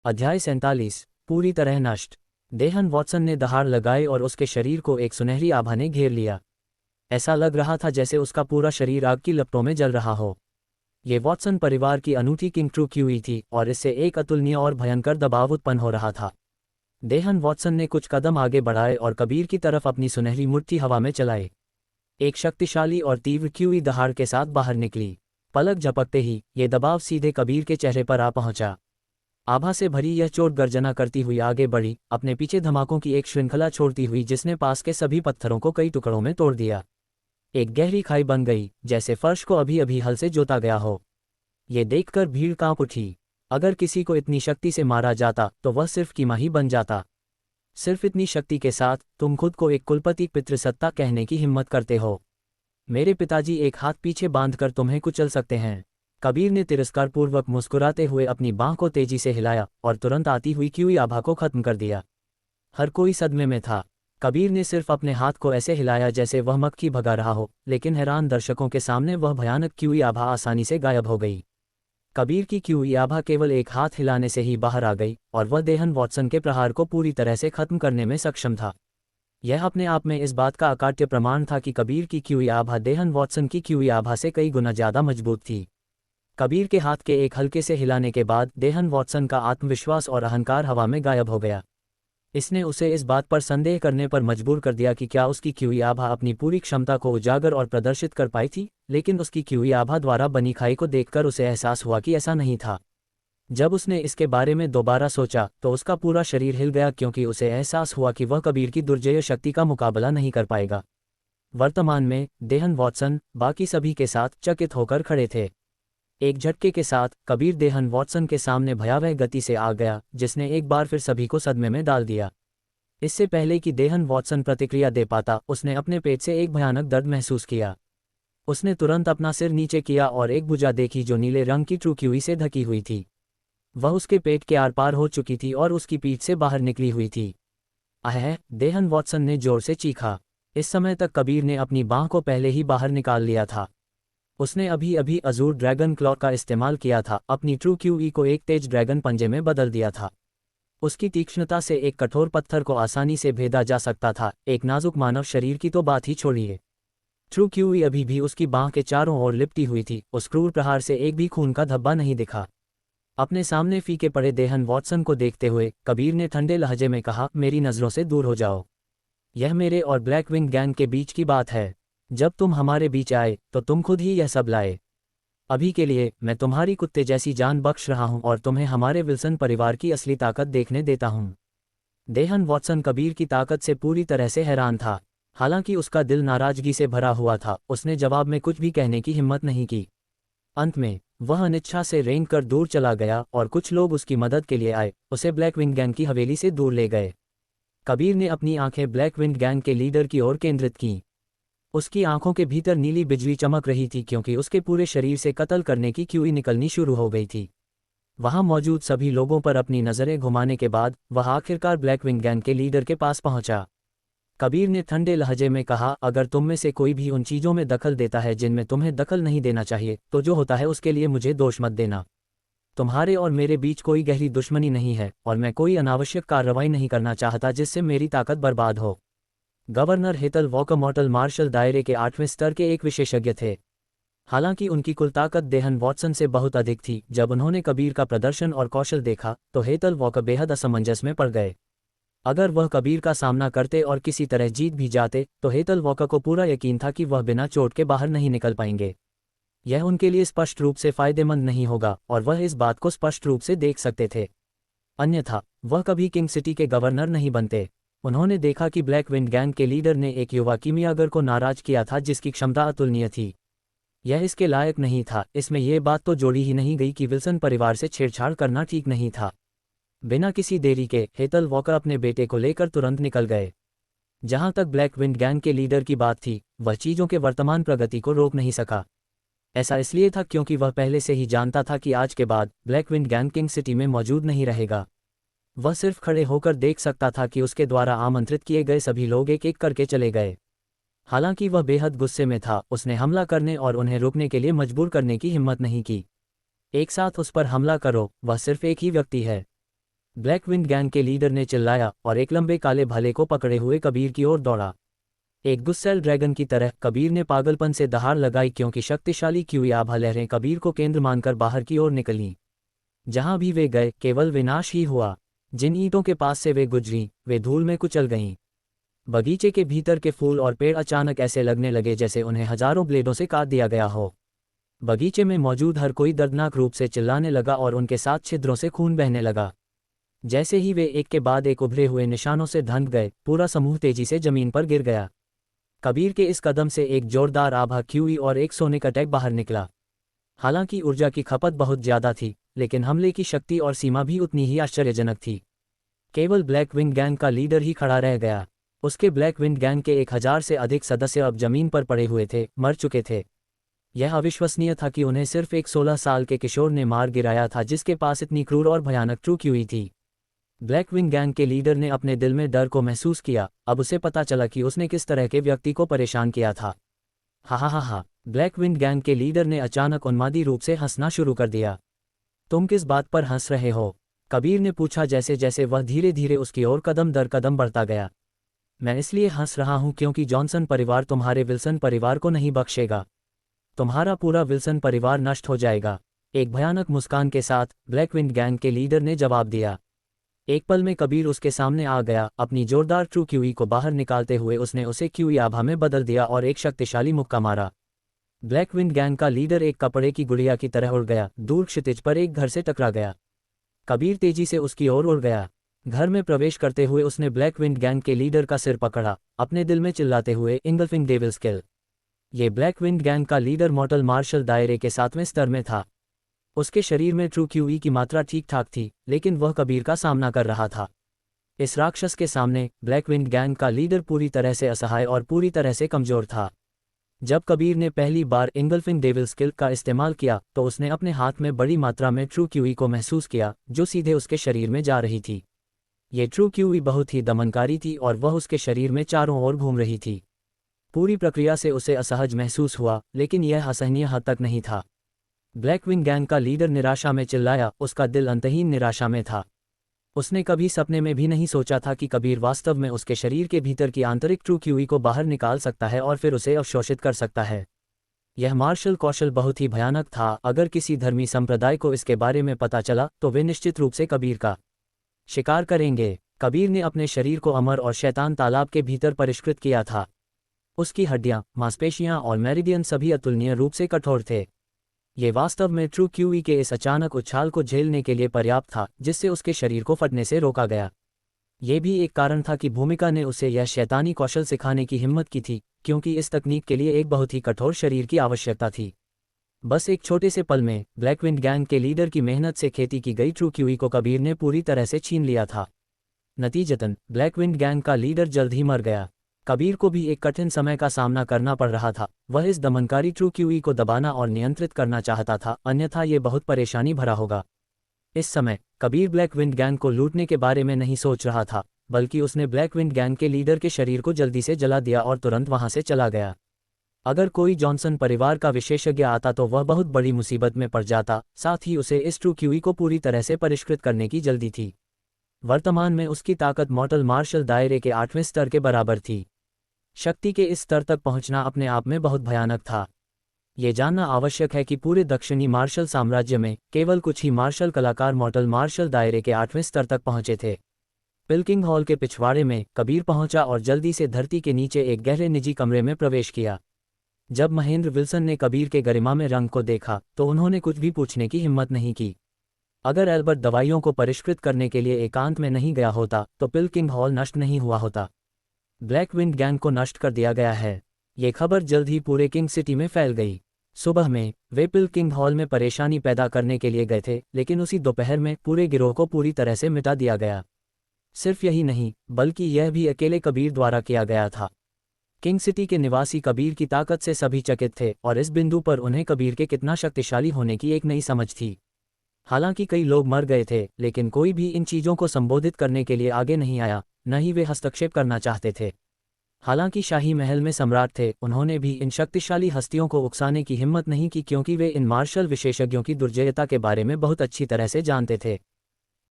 अध्याय 47। पूरी तरह नष्ट। देहन वॉटसन ने दहाड़ लगाई और उसके शरीर को एक सुनहरी आभा ने घेर लिया। ऐसा लग रहा था जैसे उसका पूरा शरीर आग की लपटों में जल रहा हो। ये वॉटसन परिवार की अनूठी किंग ट्रू क्यूई थी और इससे एक अतुलनीय और भयंकर दबाव उत्पन्न हो रहा था। देहन वॉटसन ने कुछ कदम आगे बढ़ाए और कबीर की तरफ अपनी सुनहरी मुट्ठी हवा में चलाई। एक शक्तिशाली और तीव्र क्यूई दहाड़ के साथ बाहर निकली। पलक झपकते ही ये दबाव सीधे कबीर के चेहरे पर आ पहुंचा। आभा से भरी यह चोट गर्जना करती हुई आगे बढ़ी, अपने पीछे धमाकों की एक श्रृंखला छोड़ती हुई जिसने पास के सभी पत्थरों को कई टुकड़ों में तोड़ दिया। एक गहरी खाई बन गई, जैसे फर्श को अभी अभी हल से जोता गया हो। ये देखकर भीड़ कांप उठी। अगर किसी को इतनी शक्ति से मारा जाता तो वह सिर्फ कीमा ही बन जाता। सिर्फ इतनी शक्ति के साथ तुम खुद को एक कुलपति पितृसत्ता कहने की हिम्मत करते हो। मेरे पिताजी एक हाथ पीछे बांधकर तुम्हें कुचल सकते हैं। कबीर ने तिरस्कारपूर्वक मुस्कुराते हुए अपनी बांह को तेजी से हिलाया और तुरंत आती हुई क्यूई आभा को खत्म कर दिया। हर कोई सदमे में था। कबीर ने सिर्फ अपने हाथ को ऐसे हिलाया जैसे वह मक्खी भगा रहा हो, लेकिन हैरान दर्शकों के सामने वह भयानक क्यूई आभा आसानी से गायब हो गई। कबीर की क्यूई आभा केवल एक हाथ हिलाने से ही बाहर आ गई और वह देहन वॉटसन के प्रहार को पूरी तरह से खत्म करने में सक्षम था। यह अपने आप में इस बात का अकाट्य प्रमाण था कि कबीर की क्यूई आभा देहन वॉटसन की क्यूई आभा से कई गुना ज्यादा मजबूत थी। कबीर के हाथ के एक हल्के से हिलाने के बाद देहन वॉटसन का आत्मविश्वास और अहंकार हवा में गायब हो गया। इसने उसे इस बात पर संदेह करने पर मजबूर कर दिया कि क्या उसकी क्यूई आभा अपनी पूरी क्षमता को उजागर और प्रदर्शित कर पाई थी, लेकिन उसकी क्यूई आभा द्वारा बनी खाई को देखकर उसे एहसास हुआ कि ऐसा नहीं था। जब उसने इसके बारे में दोबारा सोचा तो उसका पूरा शरीर हिल गया, क्योंकि उसे एहसास हुआ कि वह कबीर की दुर्जेय शक्ति का मुकाबला नहीं कर पाएगा। वर्तमान में देहन वॉटसन बाकी सभी के साथ चकित होकर खड़े थे। एक झटके के साथ कबीर देहन वॉटसन के सामने भयावह गति से आ गया, जिसने एक बार फिर सभी को सदमे में डाल दिया। इससे पहले कि देहन वॉटसन प्रतिक्रिया दे पाता, उसने अपने पेट से एक भयानक दर्द महसूस किया। उसने तुरंत अपना सिर नीचे किया और एक भुजा देखी जो नीले रंग की ट्रू क्यूई से ढकी हुई थी। वह उसके पेट के आर पार हो चुकी थी और उसकी पीठ से बाहर निकली हुई थी। अह! देहन वॉटसन ने जोर से चीखा। इस समय तक कबीर ने अपनी बांह को पहले ही बाहर निकाल लिया था। उसने अभी अभी अजूर ड्रैगन क्लॉ का इस्तेमाल किया था, अपनी ट्रू क्यूई को एक तेज ड्रैगन पंजे में बदल दिया था। उसकी तीक्ष्णता से एक कठोर पत्थर को आसानी से भेदा जा सकता था, एक नाजुक मानव शरीर की तो बात ही छोड़िए। ट्रू क्यूई अभी भी उसकी बांह के चारों ओर लिपटी हुई थी। उस क्रूर प्रहार से एक भी खून का धब्बा नहीं दिखा। अपने सामने फीके पड़े देहन वॉटसन को देखते हुए कबीर ने ठंडे लहजे में कहा, मेरी नज़रों से दूर हो जाओ। यह मेरे और ब्लैकविंग गैंग के बीच की बात है। जब तुम हमारे बीच आए तो तुम खुद ही यह सब लाए। अभी के लिए मैं तुम्हारी कुत्ते जैसी जान बख्श रहा हूं और तुम्हें हमारे विल्सन परिवार की असली ताकत देखने देता हूं। देहन वॉटसन कबीर की ताकत से पूरी तरह से हैरान था। हालांकि उसका दिल नाराजगी से भरा हुआ था, उसने जवाब में कुछ भी कहने की हिम्मत नहीं की। अंत में वह अनिच्छा से रेंग कर दूर चला गया और कुछ लोग उसकी मदद के लिए आए, उसे ब्लैकविंग गैंग की हवेली से दूर ले गए। कबीर ने अपनी आंखें ब्लैकविंग गैंग के लीडर की ओर केंद्रित कीं। उसकी आंखों के भीतर नीली बिजली चमक रही थी, क्योंकि उसके पूरे शरीर से कत्ल करने की क्यूई निकलनी शुरू हो गई थी। वहां मौजूद सभी लोगों पर अपनी नज़रें घुमाने के बाद वह आखिरकार ब्लैकविंग गैंग के लीडर के पास पहुंचा। कबीर ने ठंडे लहजे में कहा, अगर तुम में से कोई भी उन चीज़ों में दखल देता है जिनमें तुम्हें दखल नहीं देना चाहिए, तो जो होता है उसके लिए मुझे दोष मत देना। तुम्हारे और मेरे बीच कोई गहरी दुश्मनी नहीं है और मैं कोई अनावश्यक कार्रवाई नहीं करना चाहता जिससे मेरी ताकत बर्बाद हो। गवर्नर हेतल वॉकर मॉर्टल मार्शल दायरे के 8वें स्तर के एक विशेषज्ञ थे। हालांकि उनकी कुल ताकत देहन वॉटसन से बहुत अधिक थी। जब उन्होंने कबीर का प्रदर्शन और कौशल देखा तो हेतल वॉकर बेहद असमंजस में पड़ गए। अगर वह कबीर का सामना करते और किसी तरह जीत भी जाते तो हेतल वॉकर को पूरा यकीन था कि वह बिना चोट के बाहर नहीं निकल पाएंगे। यह उनके लिए स्पष्ट रूप से फायदेमंद नहीं होगा और वह इस बात को स्पष्ट रूप से देख सकते थे। अन्यथा वह कभी किंग सिटी के गवर्नर नहीं बनते। उन्होंने देखा कि ब्लैकविंग गैंग के लीडर ने एक युवा कीमियागर को नाराज किया था जिसकी क्षमता अतुलनीय थी। यह इसके लायक नहीं था। इसमें यह बात तो जोड़ी ही नहीं गई कि विल्सन परिवार से छेड़छाड़ करना ठीक नहीं था। बिना किसी देरी के हेतल वॉकर अपने बेटे को लेकर तुरंत निकल गए। जहां तक ब्लैकविंग गैंग के लीडर की बात थी, वह चीज़ों के वर्तमान प्रगति को रोक नहीं सका। ऐसा इसलिए था क्योंकि वह पहले से ही जानता था कि आज के बाद ब्लैकविंग गैंग किंग सिटी में मौजूद नहीं रहेगा। वह सिर्फ खड़े होकर देख सकता था कि उसके द्वारा आमंत्रित किए गए सभी लोग एक एक करके चले गए। हालांकि वह बेहद गुस्से में था। उसने हमला करने और उन्हें रोकने के लिए मजबूर करने की हिम्मत नहीं की। एक साथ उस पर हमला करो, वह सिर्फ एक ही व्यक्ति है। ब्लैक विंड गैंग के लीडर ने चिल्लाया और एक लंबे काले भाले को पकड़े हुए कबीर की ओर दौड़ा। एक गुस्सैल ड्रैगन की तरह कबीर ने पागलपन से दहाड़ लगाई, क्योंकि शक्तिशाली क्यूई आभा लहरें कबीर को केंद्र मानकर बाहर की ओर निकलीं। जहां भी वे गए केवल विनाश ही हुआ। जिन ईंटों के पास से वे गुजरीं वे धूल में कुचल गईं। बगीचे के भीतर के फूल और पेड़ अचानक ऐसे लगने लगे जैसे उन्हें हजारों ब्लेडों से काट दिया गया हो। बगीचे में मौजूद हर कोई दर्दनाक रूप से चिल्लाने लगा और उनके साथ छिद्रों से खून बहने लगा। जैसे ही वे एक के बाद एक उभरे हुए निशानों से ढंक गए, पूरा समूह तेजी से जमीन पर गिर गया। कबीर के इस कदम से एक जोरदार आभा क्यूई और एक सोनिक अटैक बाहर निकला। हालांकि ऊर्जा की खपत बहुत ज्यादा थी, लेकिन हमले की शक्ति और सीमा भी उतनी ही आश्चर्यजनक थी। केवल ब्लैक विंड गैंग का लीडर ही खड़ा रह गया। उसके ब्लैक विंड गैंग के 1000 से अधिक सदस्य अब जमीन पर पड़े हुए थे, मर चुके थे। यह अविश्वसनीय था कि उन्हें सिर्फ एक 16 साल के किशोर ने मार गिराया था, जिसके पास इतनी क्रूर और भयानक ट्रू क्यूई थी। ब्लैक विंग गैंग के लीडर ने अपने दिल में डर को महसूस किया। अब उसे पता चला कि उसने किस तरह के व्यक्ति को परेशान किया था। हा हा हा हा, ब्लैक विंग गैंग के लीडर ने अचानक उन्मादी रूप से हंसना शुरू कर दिया। तुम किस बात पर हंस रहे हो? कबीर ने पूछा, जैसे जैसे वह धीरे धीरे उसकी ओर कदम दर कदम बढ़ता गया। मैं इसलिए हंस रहा हूं क्योंकि जॉनसन परिवार तुम्हारे विल्सन परिवार को नहीं बख्शेगा। तुम्हारा पूरा विल्सन परिवार नष्ट हो जाएगा। एक भयानक मुस्कान के साथ ब्लैक विंड गैंग के लीडर ने जवाब दिया। एक पल में कबीर उसके सामने आ गया। अपनी जोरदार ट्रू क्यूई को बाहर निकालते हुए उसने उसे क्यूई आभा में बदल दिया और एक शक्तिशाली मुक्का मारा। ब्लैक विंड गैंग का लीडर एक कपड़े की गुड़िया की तरह उड़ गया, दूर क्षितिज पर एक घर से टकरा गया। कबीर तेजी से उसकी ओर उड़ गया। घर में प्रवेश करते हुए उसने ब्लैक विंड गैंग के लीडर का सिर पकड़ा, अपने दिल में चिल्लाते हुए, इंगल्फिंग डेविल्स किल। ये ब्लैक विंड गैंग का लीडर मॉर्टल मार्शल दायरे के 7वें स्तर में था। उसके शरीर में ट्रू क्यूई की मात्रा ठीक ठाक थी, लेकिन वह कबीर का सामना कर रहा था। इस राक्षस के सामने ब्लैक विंड गैंग का लीडर पूरी तरह से असहाय और पूरी तरह से कमजोर था। जब कबीर ने पहली बार इंगल्फिंग डेविल स्किल का इस्तेमाल किया तो उसने अपने हाथ में बड़ी मात्रा में ट्रू क्यूई को महसूस किया, जो सीधे उसके शरीर में जा रही थी। ये ट्रू क्यूई बहुत ही दमनकारी थी और वह उसके शरीर में चारों ओर घूम रही थी। पूरी प्रक्रिया से उसे असहज महसूस हुआ, लेकिन यह असहनीय हद तक नहीं था। ब्लैक विंग गैंग का लीडर निराशा में चिल्लाया, उसका दिल अंतहीन निराशा में था। उसने कभी सपने में भी नहीं सोचा था कि कबीर वास्तव में उसके शरीर के भीतर की आंतरिक ट्रू क्यूई को बाहर निकाल सकता है और फिर उसे अवशोषित कर सकता है। यह मार्शल कौशल बहुत ही भयानक था। अगर किसी धर्मी संप्रदाय को इसके बारे में पता चला तो वे निश्चित रूप से कबीर का शिकार करेंगे। कबीर ने अपने शरीर को अमर और शैतान तालाब के भीतर परिष्कृत किया था। उसकी हड्डियां, मांसपेशियां और मेरिडियन सभी अतुलनीय रूप से कठोर थे। ये वास्तव में ट्रू क्यूई के इस अचानक उछाल को झेलने के लिए पर्याप्त था, जिससे उसके शरीर को फटने से रोका गया। ये भी एक कारण था कि भूमिका ने उसे यह शैतानी कौशल सिखाने की हिम्मत की थी, क्योंकि इस तकनीक के लिए एक बहुत ही कठोर शरीर की आवश्यकता थी। बस एक छोटे से पल में ब्लैक विंड गैंग के लीडर की मेहनत से खेती की गई ट्रू क्यूई को कबीर ने पूरी तरह से छीन लिया था। नतीजतन ब्लैक विंड गैंग का लीडर जल्द ही मर गया। कबीर को भी एक कठिन समय का सामना करना पड़ रहा था। वह इस दमनकारी ट्रू क्यूई को दबाना और नियंत्रित करना चाहता था, अन्यथा ये बहुत परेशानी भरा होगा। इस समय कबीर ब्लैक विंड गैंग को लूटने के बारे में नहीं सोच रहा था, बल्कि उसने ब्लैक विंड गैंग के लीडर के शरीर को जल्दी से जला दिया और तुरंत वहां से चला गया। अगर कोई जॉनसन परिवार का विशेषज्ञ आता तो वह बहुत बड़ी मुसीबत में पड़ जाता। साथ ही उसे इस ट्रू क्यूई को पूरी तरह से परिष्कृत करने की जल्दी थी। वर्तमान में उसकी ताकत मॉर्टल मार्शल दायरे के 8वें स्तर के बराबर थी। शक्ति के इस स्तर तक पहुंचना अपने आप में बहुत भयानक था। ये जानना आवश्यक है कि पूरे दक्षिणी मार्शल साम्राज्य में केवल कुछ ही मार्शल कलाकार मॉर्टल मार्शल दायरे के 8वें स्तर तक पहुंचे थे। पिल्किंग हॉल के पिछवाड़े में कबीर पहुंचा और जल्दी से धरती के नीचे एक गहरे निजी कमरे में प्रवेश किया। जब महेंद्र विल्सन ने कबीर के गरिमा में रंग को देखा तो उन्होंने कुछ भी पूछने की हिम्मत नहीं की। अगर एल्बर्ट दवाइयों को परिष्कृत करने के लिए एकांत में नहीं गया होता तो पिल्किंग हॉल नष्ट नहीं हुआ होता। ब्लैक विंड गैंग को नष्ट कर दिया गया है। ये खबर जल्द ही पूरे किंग सिटी में फैल गई। सुबह में वे पिल्किंग हॉल में परेशानी पैदा करने के लिए गए थे, लेकिन उसी दोपहर में पूरे गिरोह को पूरी तरह से मिटा दिया गया। सिर्फ यही नहीं, बल्कि यह भी अकेले कबीर द्वारा किया गया था। किंग सिटी के निवासी कबीर की ताकत से सभी चकित थे और इस बिंदु पर उन्हें कबीर के कितना शक्तिशाली होने की एक नई समझ थी। हालांकि कई लोग मर गए थे, लेकिन कोई भी इन चीजों को संबोधित करने के लिए आगे नहीं आया, न ही वे हस्तक्षेप करना चाहते थे। हालांकि शाही महल में सम्राट थे, उन्होंने भी इन शक्तिशाली हस्तियों को उकसाने की हिम्मत नहीं की, क्योंकि वे इन मार्शल विशेषज्ञों की दुर्जयता के बारे में बहुत अच्छी तरह से जानते थे।